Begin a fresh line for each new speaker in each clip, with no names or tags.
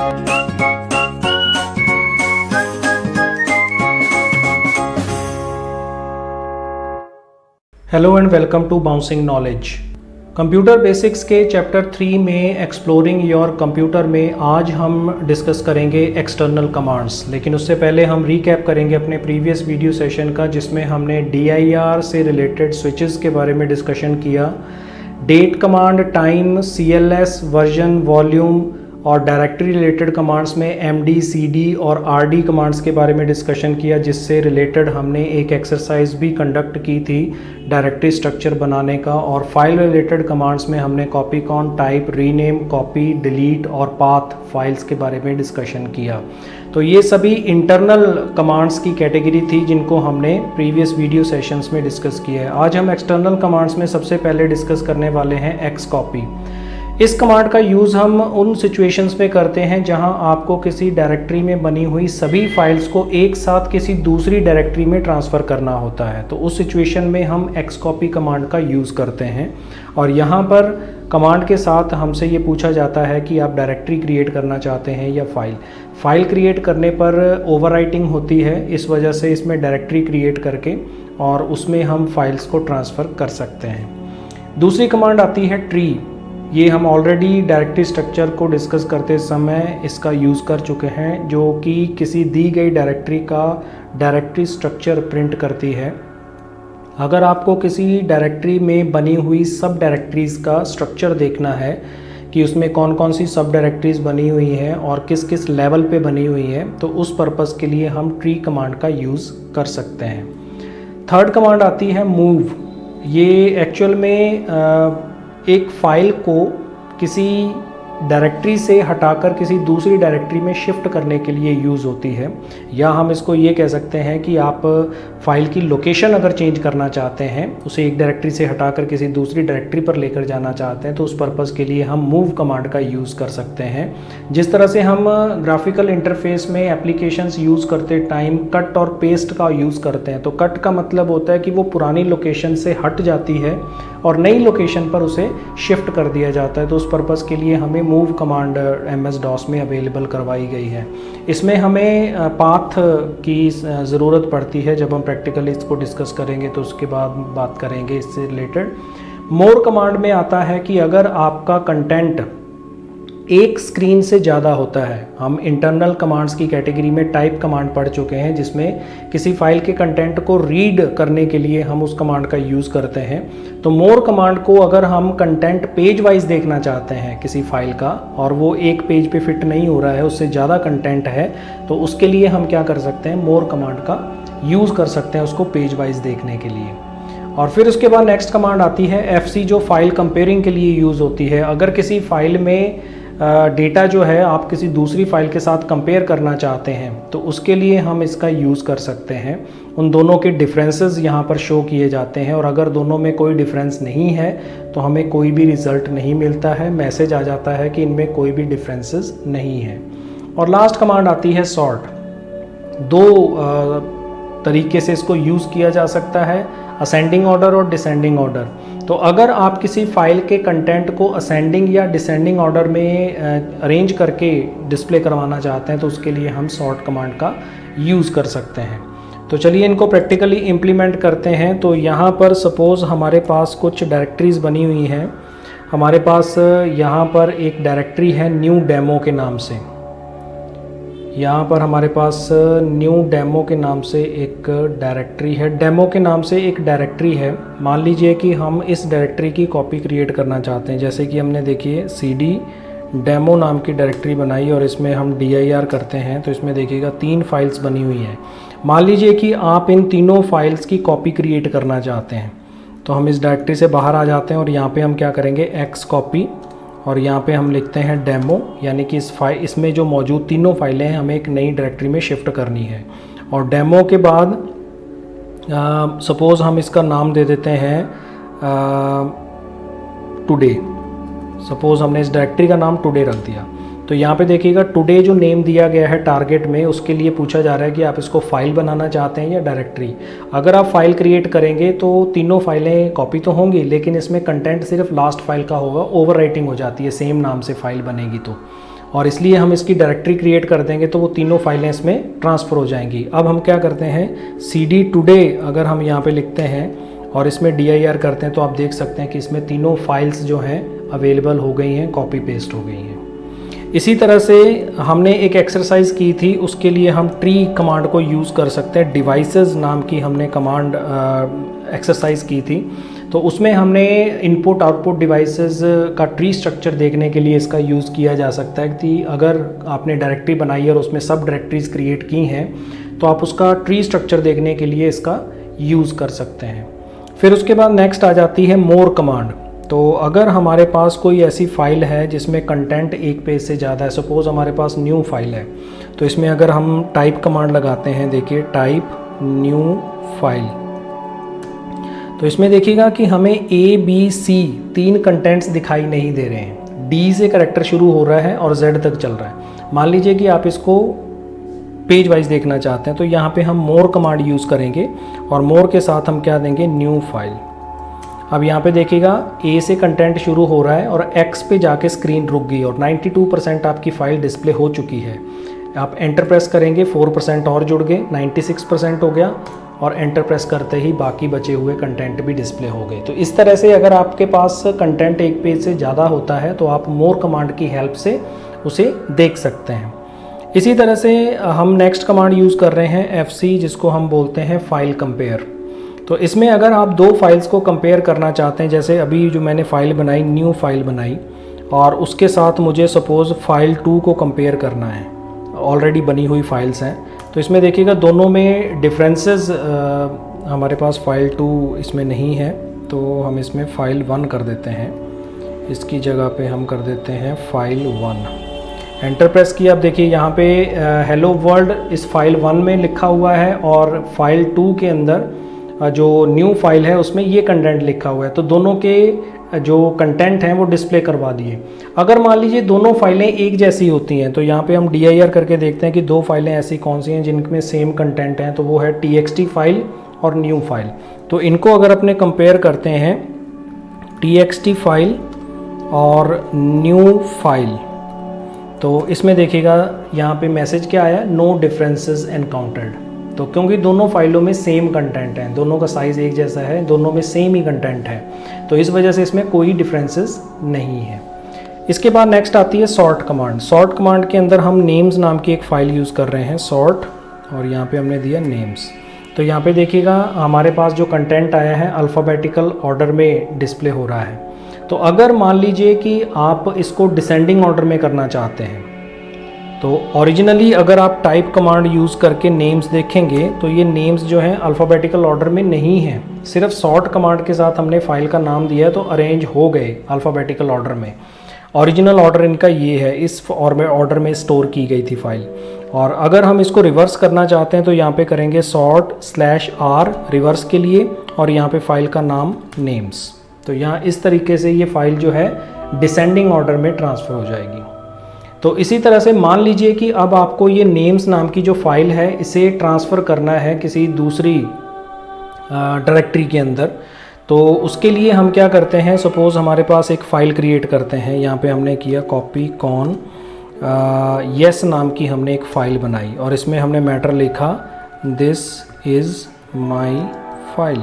Hello and welcome to Bouncing Knowledge. Computer basics के chapter 3 में exploring your computer में आज हम डिस्कस करेंगे एक्सटर्नल कमांड्स। लेकिन उससे पहले हम रीकैप करेंगे अपने प्रीवियस वीडियो सेशन का, जिसमें हमने DIR से रिलेटेड स्विचेस के बारे में डिस्कशन किया। Date command, time, CLS, version, volume और डायरेक्टरी रिलेटेड कमांड्स में MD, CD और RD कमांड्स के बारे में डिस्कशन किया, जिससे रिलेटेड हमने एक एक्सरसाइज भी कंडक्ट की थी डायरेक्टरी स्ट्रक्चर बनाने का। और फाइल रिलेटेड कमांड्स में हमने copy, con, type, rename, copy, delete और पाथ फाइल्स के बारे में डिस्कशन किया। तो ये सभी इंटरनल कमांड्स की कैटेगरी थी जिनको हमने प्रीवियस वीडियो सेशंस में डिस्कस किया है। आज हम एक्सटर्नल कमांड्स में सबसे पहले डिस्कस करने वाले हैं xcopy। इस कमांड का यूज़ हम उन सिचुएशंस में करते हैं जहां आपको किसी डायरेक्टरी में बनी हुई सभी फाइल्स को एक साथ किसी दूसरी डायरेक्टरी में ट्रांसफ़र करना होता है। तो उस सिचुएशन में हम xcopy कमांड का यूज़ करते हैं। और यहाँ पर कमांड के साथ हमसे ये पूछा जाता है कि आप डायरेक्टरी क्रिएट करना चाहते हैं या फाइल क्रिएट करने पर ओवरराइटिंग होती है, इस वजह से इसमें डायरेक्टरी क्रिएट करके और उसमें हम फाइल्स को ट्रांसफ़र कर सकते हैं। दूसरी कमांड आती है ट्री। ये हम ऑलरेडी डायरेक्टरी स्ट्रक्चर को डिस्कस करते समय इसका यूज़ कर चुके हैं, जो कि किसी दी गई डायरेक्टरी का डायरेक्टरी स्ट्रक्चर प्रिंट करती है। अगर आपको किसी डायरेक्टरी में बनी हुई सब डायरेक्टरीज़ का स्ट्रक्चर देखना है कि उसमें कौन कौन सी सब डायरेक्टरीज़ बनी हुई हैं और किस किस लेवल पे बनी हुई हैं, तो उस पर्पज़ के लिए हम ट्री कमांड का यूज़ कर सकते हैं। थर्ड कमांड आती है मूव। ये एक्चुअल में एक फाइल को किसी डायरेक्टरी से हटाकर किसी दूसरी डायरेक्टरी में शिफ्ट करने के लिए यूज़ होती है। या हम इसको ये कह सकते हैं कि आप फाइल की लोकेशन अगर चेंज करना चाहते हैं, उसे एक डायरेक्टरी से हटाकर किसी दूसरी डायरेक्टरी पर लेकर जाना चाहते हैं, तो उस पर्पज़ के लिए हम मूव कमांड का यूज़ कर सकते हैं। जिस तरह से हम ग्राफिकल इंटरफेस में एप्लीकेशंस यूज़ करते टाइम कट और पेस्ट का यूज़ करते हैं, तो कट का मतलब होता है कि वो पुरानी लोकेशन से हट जाती है और नई लोकेशन पर उसे शिफ्ट कर दिया जाता है। तो उस पर्पज़ के लिए हमें मूव कमांड MS-DOS में अवेलेबल करवाई गई है। इसमें हमें पाथ की ज़रूरत पड़ती है। जब हम प्रैक्टिकली इसको डिस्कस करेंगे तो उसके बाद बात करेंगे इससे रिलेटेड। मोर कमांड में आता है कि अगर आपका कंटेंट एक स्क्रीन से ज़्यादा होता है। हम इंटरनल कमांड्स की कैटेगरी में टाइप कमांड पढ़ चुके हैं, जिसमें किसी फाइल के कंटेंट को रीड करने के लिए हम उस कमांड का यूज़ करते हैं। तो मोर कमांड को अगर हम कंटेंट पेज वाइज देखना चाहते हैं किसी फाइल का और वो एक पेज पे फिट नहीं हो रहा है, उससे ज़्यादा कंटेंट है, तो उसके लिए हम क्या कर सकते हैं, मोर कमांड का यूज़ कर सकते हैं उसको पेज वाइज देखने के लिए। और फिर उसके बाद नेक्स्ट कमांड आती है FC, जो फाइल कंपेयरिंग के लिए यूज़ होती है। अगर किसी फाइल में डेटा जो है आप किसी दूसरी फाइल के साथ कंपेयर करना चाहते हैं, तो उसके लिए हम इसका यूज़ कर सकते हैं। उन दोनों के डिफरेंसेस यहाँ पर शो किए जाते हैं और अगर दोनों में कोई डिफरेंस नहीं है तो हमें कोई भी रिज़ल्ट नहीं मिलता है, मैसेज आ जाता है कि इनमें कोई भी डिफरेंसेस नहीं है। और लास्ट कमांड आती है सॉर्ट। दो तरीके से इसको यूज़ किया जा सकता है, असेंडिंग ऑर्डर और डिसेंडिंग ऑर्डर। तो अगर आप किसी फाइल के कंटेंट को असेंडिंग या डिसेंडिंग ऑर्डर में अरेंज करके डिस्प्ले करवाना चाहते हैं, तो उसके लिए हम सॉर्ट कमांड का यूज़ कर सकते हैं। तो चलिए इनको प्रैक्टिकली इम्प्लीमेंट करते हैं। तो यहाँ पर सपोज़ हमारे पास कुछ डायरेक्टरीज़ बनी हुई हैं। हमारे पास यहाँ पर एक डायरेक्टरी है न्यू डेमो के नाम से। यहाँ पर हमारे पास न्यू डेमो के नाम से एक डायरेक्टरी है, डेमो के नाम से एक डायरेक्टरी है। मान लीजिए कि हम इस डायरेक्टरी की कॉपी क्रिएट करना चाहते हैं, जैसे कि हमने देखिए CD डेमो नाम की डायरेक्टरी बनाई और इसमें हम DIR करते हैं, तो इसमें देखिएगा 3 फाइल्स बनी हुई हैं। मान लीजिए कि आप इन तीनों फाइल्स की कॉपी क्रिएट करना चाहते हैं, तो हम इस डायरेक्टरी से बाहर आ जाते हैं और यहाँ पे हम क्या करेंगे, xcopy, और यहाँ पे हम लिखते हैं डेमो, यानी कि इसमें जो मौजूद तीनों फाइलें हैं हमें एक नई डायरेक्टरी में शिफ्ट करनी है। और डेमो के बाद सपोज़ हम इसका नाम दे देते हैं टुडे। सपोज़ हमने इस डायरेक्टरी का नाम टुडे रख दिया, तो यहाँ पे देखिएगा टुडे जो नेम दिया गया है टारगेट में, उसके लिए पूछा जा रहा है कि आप इसको फाइल बनाना चाहते हैं या डायरेक्टरी। अगर आप फाइल क्रिएट करेंगे तो तीनों फाइलें कॉपी तो होंगी, लेकिन इसमें कंटेंट सिर्फ लास्ट फाइल का होगा, ओवरराइटिंग हो जाती है सेम नाम से फाइल बनेगी तो। और इसलिए हम इसकी डायरेक्टरी क्रिएट कर देंगे तो वो तीनों फाइलें इसमें ट्रांसफ़र हो जाएंगी। अब हम क्या करते हैं, CD today अगर हम यहाँ पे लिखते हैं और इसमें dir करते हैं तो आप देख सकते हैं कि इसमें तीनों फाइल्स जो हैं अवेलेबल हो गई हैं, कॉपी पेस्ट हो गई हैं। इसी तरह से हमने एक एक्सरसाइज की थी, उसके लिए हम ट्री कमांड को यूज़ कर सकते हैं। डिवाइसेस नाम की हमने कमांड एक्सरसाइज की थी, तो उसमें हमने इनपुट आउटपुट डिवाइसेस का ट्री स्ट्रक्चर देखने के लिए इसका यूज़ किया जा सकता है कि अगर आपने डायरेक्टरी बनाई है और उसमें सब डायरेक्टरीज क्रिएट की हैं तो आप उसका ट्री स्ट्रक्चर देखने के लिए इसका यूज़ कर सकते हैं। फिर उसके बाद नेक्स्ट आ जाती है मोर कमांड। तो अगर हमारे पास कोई ऐसी फ़ाइल है जिसमें कंटेंट एक पेज से ज़्यादा है, सपोज़ हमारे पास न्यू फाइल है, तो इसमें अगर हम टाइप कमांड लगाते हैं, देखिए टाइप न्यू फाइल, तो इसमें देखिएगा कि हमें ABC 3 कंटेंट्स दिखाई नहीं दे रहे हैं। D से करैक्टर शुरू हो रहा है और Z तक चल रहा है। मान लीजिए कि आप इसको पेज वाइज देखना चाहते हैं तो यहाँ पे हम मोर कमांड यूज़ करेंगे और मोर के साथ हम क्या देंगे, न्यू फाइल। अब यहाँ पे देखिएगा A से कंटेंट शुरू हो रहा है और X पे जाके स्क्रीन रुक गई और 92% आपकी फ़ाइल डिस्प्ले हो चुकी है। आप एंटर प्रेस करेंगे, 4% और जुड़ गए, 96% हो गया और एंटर प्रेस करते ही बाकी बचे हुए कंटेंट भी डिस्प्ले हो गए। तो इस तरह से अगर आपके पास कंटेंट एक पेज से ज़्यादा होता है तो आप मोर कमांड की हेल्प से उसे देख सकते हैं। इसी तरह से हम नेक्स्ट कमांड यूज़ कर रहे हैं FC, जिसको हम बोलते हैं फाइल कंपेयर। तो इसमें अगर आप दो फाइल्स को कंपेयर करना चाहते हैं, जैसे अभी जो मैंने फ़ाइल बनाई, न्यू फाइल बनाई, और उसके साथ मुझे सपोज़ फाइल 2 को कंपेयर करना है, ऑलरेडी बनी हुई फाइल्स हैं, तो इसमें देखिएगा दोनों में डिफरेंसेस हमारे पास फाइल 2 इसमें नहीं है, तो हम इसमें फाइल 1 कर देते हैं। इसकी जगह पे हम कर देते हैं फाइल 1। एंटर प्रेस किया। अब देखिए यहाँ पे हेलो वर्ल्ड इस फाइल 1 में लिखा हुआ है और फाइल 2 के अंदर जो न्यू फाइल है उसमें ये कंटेंट लिखा हुआ है, तो दोनों के जो कंटेंट हैं वो डिस्प्ले करवा दिए। अगर मान लीजिए दोनों फाइलें एक जैसी होती हैं तो यहाँ पे हम dir करके देखते हैं कि दो फाइलें ऐसी कौन सी हैं जिनमें सेम कंटेंट हैं, तो वो है txt फाइल और न्यू फाइल। तो इनको अगर अपने कंपेयर करते हैं txt फाइल और न्यू फाइल, तो इसमें देखिएगा यहाँ पे मैसेज क्या आया, नो डिफरेंसेस एनकाउंटर्ड। तो क्योंकि दोनों फाइलों में सेम कंटेंट है, दोनों का साइज़ एक जैसा है, दोनों में सेम ही कंटेंट है, तो इस वजह से इसमें कोई डिफरेंसेस नहीं है। इसके बाद नेक्स्ट आती है सॉर्ट कमांड। सॉर्ट कमांड के अंदर हम नेम्स नाम की एक फ़ाइल यूज़ कर रहे हैं, सॉर्ट, और यहाँ पे हमने दिया नेम्स। तो यहाँ पे देखिएगा हमारे पास जो कंटेंट आया है अल्फ़ाबेटिकल ऑर्डर में डिस्प्ले हो रहा है। तो अगर मान लीजिए कि आप इसको डिसेंडिंग ऑर्डर में करना चाहते हैं, तो ओरिजिनली अगर आप टाइप कमांड यूज़ करके नेम्स देखेंगे तो ये नेम्स जो हैं अल्फ़ाबेटिकल ऑर्डर में नहीं हैं, सिर्फ सॉर्ट कमांड के साथ हमने फाइल का नाम दिया है तो अरेंज हो गए अल्फ़ाबेटिकल ऑर्डर में। ओरिजिनल ऑर्डर इनका ये है, इस ऑर्डर में स्टोर की गई थी फाइल। और अगर हम इसको रिवर्स करना चाहते हैं तो यहाँ पे करेंगे sort/r रिवर्स के लिए और यहाँ पे फाइल का नाम नेम्स। तो यहाँ इस तरीके से ये फाइल जो है डिसेंडिंग ऑर्डर में ट्रांसफ़र हो जाएगी। तो इसी तरह से मान लीजिए कि अब आपको ये नेम्स नाम की जो फाइल है इसे ट्रांसफ़र करना है किसी दूसरी डायरेक्टरी के अंदर, तो उसके लिए हम क्या करते हैं, सपोज़ हमारे पास एक फ़ाइल क्रिएट करते हैं। यहाँ पे हमने किया कॉपी कॉन येस नाम की हमने एक फ़ाइल बनाई और इसमें हमने मैटर लिखा दिस इज़ माई फाइल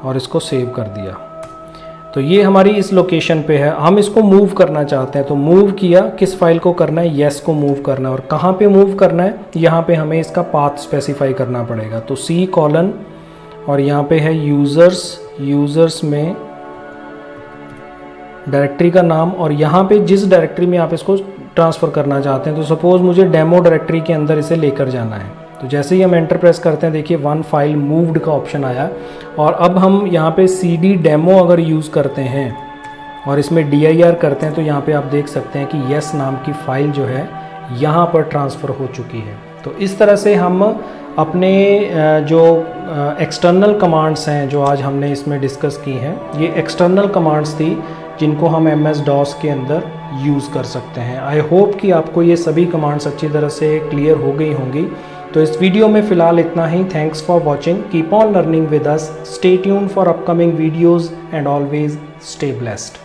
और इसको सेव कर दिया। तो ये हमारी इस लोकेशन पे है। हम इसको मूव करना चाहते हैं तो मूव किया, किस फाइल को करना है, येस को मूव करना है। और कहाँ पे मूव करना है, यहाँ पे हमें इसका पाथ स्पेसिफाई करना पड़ेगा। तो C कॉलन और यहाँ पे है यूज़र्स में डायरेक्टरी का नाम और यहाँ पे जिस डायरेक्टरी में आप इसको ट्रांसफ़र करना चाहते हैं, तो सपोज़ मुझे डेमो डायरेक्टरी के अंदर इसे लेकर जाना है। तो जैसे ही हम एंटर प्रेस करते हैं देखिए 1 फाइल मूव्ड का ऑप्शन आया और अब हम यहाँ पे CD डेमो अगर यूज़ करते हैं और इसमें dir करते हैं तो यहाँ पे आप देख सकते हैं कि येस नाम की फ़ाइल जो है यहाँ पर ट्रांसफ़र हो चुकी है। तो इस तरह से हम अपने जो एक्सटर्नल कमांड्स हैं जो आज हमने इसमें डिस्कस की हैं, ये एक्सटर्नल कमांड्स थी जिनको हम MS-DOS के अंदर यूज़ कर सकते हैं। आई होप कि आपको ये सभी कमांड्स अच्छी तरह से क्लियर हो गई होंगी। तो इस वीडियो में फ़िलहाल इतना ही। Thanks for watching, keep on learning with us, stay tuned for upcoming videos and always stay blessed.